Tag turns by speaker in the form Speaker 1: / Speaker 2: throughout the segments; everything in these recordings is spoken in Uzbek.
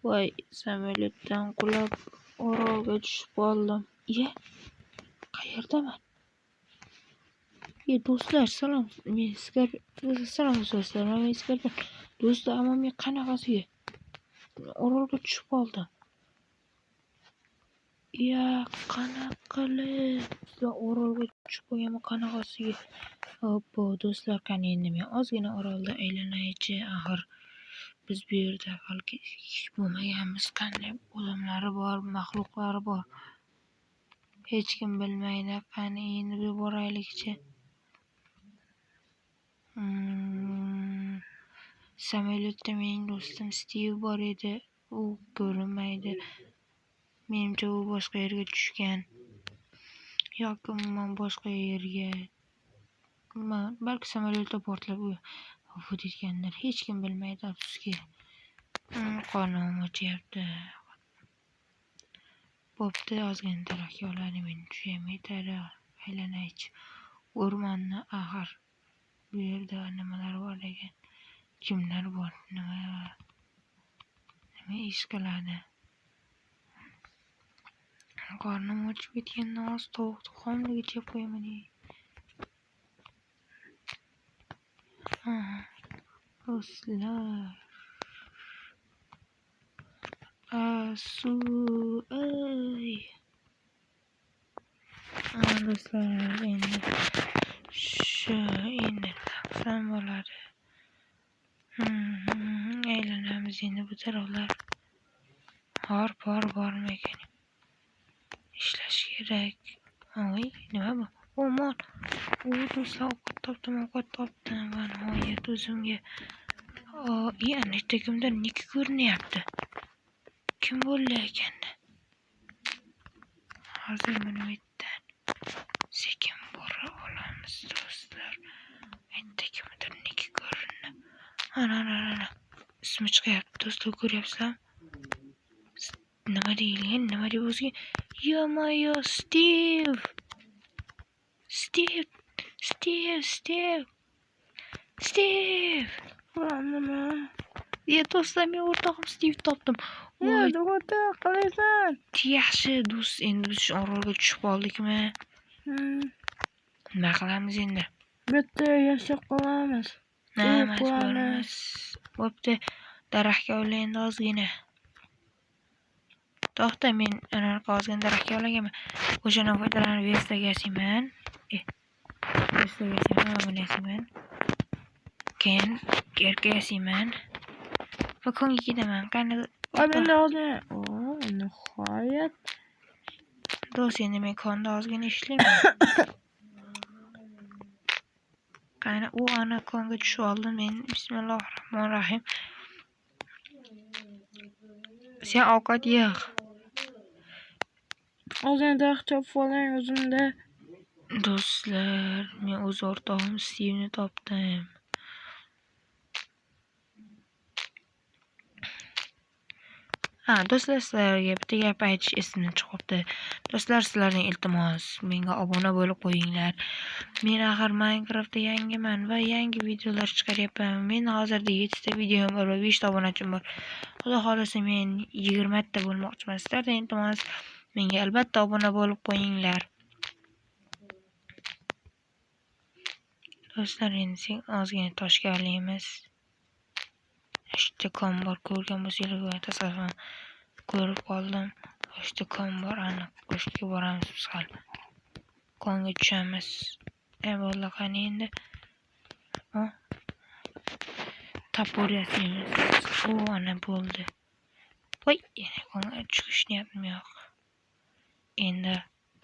Speaker 1: Voy, samolyotdan qulab orolga tushib qoldim. Iye, qayerdaman? Do'stlar, salom. Men salom do'stlar. Men Skarpin. Do'stlar, ammo men qanaqasiga orolga tushib qoldim. Qanaqa qilib orolga tushib qolganman qanaqasiga? Hoppa, do'stlar, qani endi men ozgina orolda aylanaychi. Axir biz bu yerda balki hech bo'lmaganmiz. Qanday odamlari bor, maxluqlari bor. Hech kim bilmaydi. Qani endi bir boraylikchi. Samolyotda mening do'stim Stiv bor edi. U ko'rinmaydi. Menimcha u boshqa yerga tushgan. Yoki umuman boshqa yerga. Balki samolyotda portlab vafot etgandir. Hech kim bilmaydi, afsuski. Qornim ochyapti. Bo'pti, ozgina daraxtga oladi, men tushaymi yetadi. Aylanaychi. O'rmonni axir. Bu yerda nimalar bor ekan? Kimlar bor? Nima ish qiladi? Qornim ochib ketgandan oz tovuqni xomligicha yeb qo'yaman. Do'stlar. Do'stlar, endi naqsam bo'ladi. Aylanamiz endi bu taraflar. Har bormi ekan? Ishlash kerak. Voy, nima bu? Omon. Do'stlar, ovqat topdim. Va nihoyat o'zimga. Anita kimdir niki ko'rinyapti. Kim bo'ldi ekanda? Hozir buni bitdan sekin bora olamiz, do'stlar. Anita kimdir niki ko'rindi. Ana. Ismi chiqyapti, do'stlar, ko'ryapsizlarmi? Nima deyilgan? Nima deb o'zga? Yo-mayo, Stiv. Nima? Do'stlar, men o'rtog'im Stiv topdim. Voy, nima qilasan? Yaxshi, do'st, endi biz orolga tushib qoldikmi? Nima qilamiz endi? Bitta yashab qolamiz. Bo'lmas. Bo'pti, daraxtga olay endi ozgina. To'xta, men anaqa ozgina daraxtga olaganman. O'shadan foydalanib Vestaga yasayman. Buni yasayman. Keyin erka yasayman. Va konga ketaman. Qani? Men ozgina. Nihoyat. Do'st, endi men konda ozgina ishlayman. Qani, ana konga tushib oldim men. Bismillahirrohmanirrohim. Sen ovqat yig'. Ozgina daraxt chopib oling o'zimda. Do'stlar, men o'z o'rtog'im Stivni topdim. Do'stlar, sizlarga bitta gap aytish esimdan chiqibdi. Do'stlar, sizlarning iltimos, menga obuna bo'lib qo'yinglar. Men axir Minecraftda yangiman va yangi videolar chiqaryapman. Men hozirda 7 ta videom bor va 5 ta obunachim bor. Xudo xolasa men 20 ta bo'lmoqchiman. Sizlardan iltimos, menga albatta obuna bo'lib qo'yinglar. Do'stlar, endi ozgina toshga olamiz. Ishda kon bor, ko'rgan bo'lsanglar, tasavvur ko'rib qoldim. Ishda kon bor, aniq. O'shga boramiz biz hali. Konga tushamiz. Bo'ldi, qani endi. Tapor yasaymiz. Ana bo'ldi. Voy, yana konga chiqish niyatim yo'q. Endi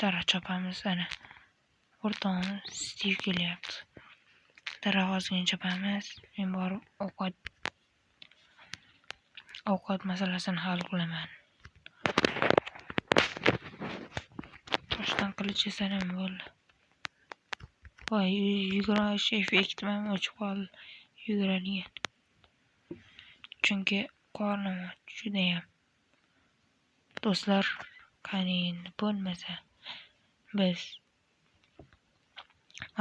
Speaker 1: daraxt chopamiz ana. O'rtog'im Stiv kelyapti. Daraxt ozgina chopamiz. Men borib ovqat masalasini hal qilaman. Toshdan qilich yasanam bo'ldi. Voy, yugurish effektim ham o'chib qoldi. Yuguradigan. Chunki qornim judayam. Do'stlar, qani endi bo'lmasa biz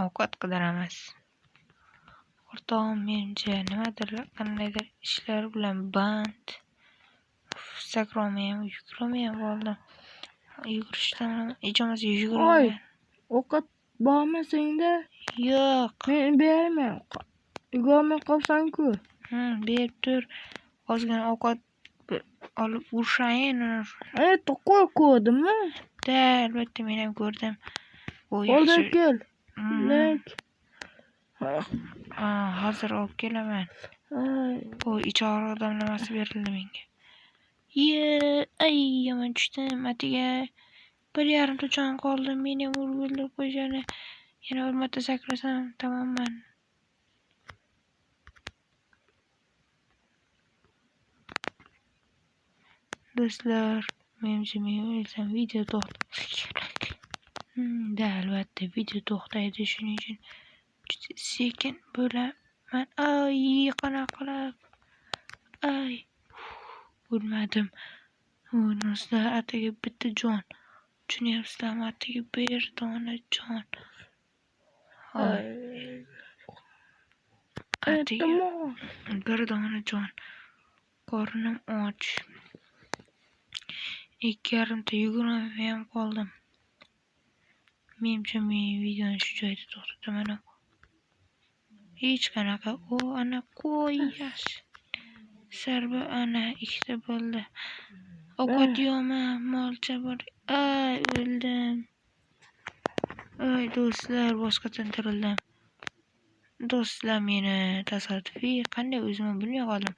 Speaker 1: ovqat qidiramiz. O'rtog'im menimcha qandaydir ishlar bilan band. sakrolmay ham, yugurmay ham qoldim. Yugurishdan ijomasiga
Speaker 2: Oy,
Speaker 1: yuguraman.
Speaker 2: ovqat bormi senda?
Speaker 1: Yo'q.
Speaker 2: Men bermayman. Yugurmay qolsan-ku.
Speaker 1: Berib tur. Ozgina ovqat olib urishayin.
Speaker 2: To'qol ko'rdimmi?
Speaker 1: Da, albatta men ham ko'rdim.
Speaker 2: Oldi kel. Lek.
Speaker 1: Hozir olib kelaman. Ichog'i damlamasi berildi menga. Yomon tushdim. Atiga 1,5 jon qoldi. Meni ham urib o'ldirib qo'yishadi. Yana bir marta sakrasam tamomman. Do'stlar, menimcha men o'lsam video to'xtaydi. Da, albatta video to'xtaydi. Shuning uchun juda sekin bo'laman. Qanaqa qilib. O'lmadim. Do'stlar, ataga bitta jon. Tushunyapsizlarmi? Ataga bir dona jon. Ataga bir dona jon. Qornim och. 2,5 ta yugurmay ham qoldim. Menimcha men videoni shu joyda to'xtataman. Hech qanaqa. Ana qo'y yaxshi. Sarba ana ikkita bo'ldi. Ovqat yo'qmi? Molcha bor. O'ldim. Do'stlar, boshqatdan tirildim. Do'stlar, meni tasodifiy qanday o'zimni bilmay qoldim.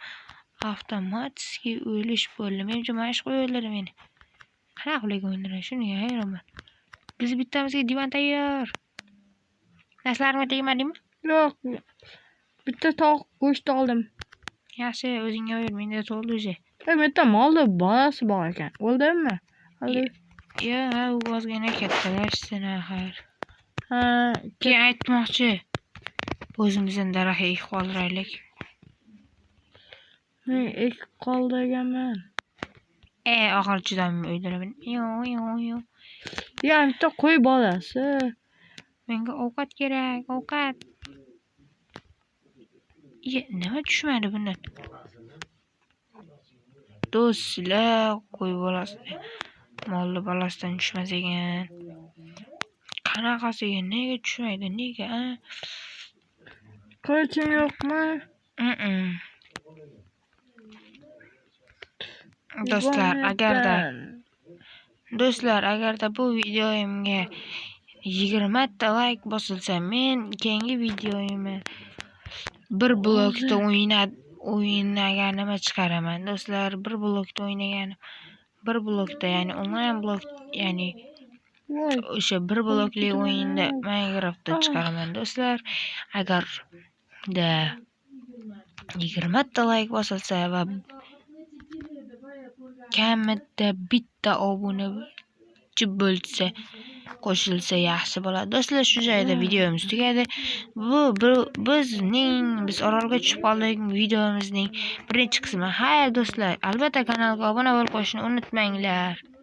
Speaker 1: Avtomatik o'lish bo'ldi. Menimcha mashq o'ldirdi meni. Qanaqa qilib o'ldiradi? Shunga hayronman. Biz bittamizga divan tayyor. Narsalarga tegmadingmi?
Speaker 2: Yo'q. Bitta tovuq go'sht oldim.
Speaker 1: Yaxshi, o'zingga ber, menda to'ldi o'zi.
Speaker 2: Bitta molni bolasi bor ekan. O'ldimmi?
Speaker 1: Yo'q, ozgina kattalashsin axir. Keyin aytmoqchi. O'zimizdan daraxt ekib qoldiraylik.
Speaker 2: Men ekib qoldirganman.
Speaker 1: Oxir chidamay o'ydiraman. Yo'q.
Speaker 2: Bitta qo'y bolasi.
Speaker 1: Menga ovqat kerak, ovqat. Nima tushmadi bundan? Do'stlar, qo'y bolasi. Molli bolasidan tushmas ekan. Qanaqasiga nega tushmaydi? Nega?
Speaker 2: Qo'yching yo'qmi?
Speaker 1: Do'stlar, agarda bu videoyimga 20 ta like bosilsa, men keyingi videoyimni bir blokda o'ynaganimni chiqaraman. Do'stlar, bir blokda o'ynaganim, bir blokda, ya'ni onlayn blok, ya'ni o'sha bir blokli o'yinda Minecraftda chiqaraman. Do'stlar, agarda 20 ta like bosilsa va kamida bitta obunachi bo'lsa, qo'shilsa yaxshi bo'ladi. Do'stlar, shu joyda videomiz tugadi. Biz orolga tushib qoldik videomizning birinchi qismi. Xayr do'stlar, albatta kanalga obuna bo'lib qo'yishni unutmanglar.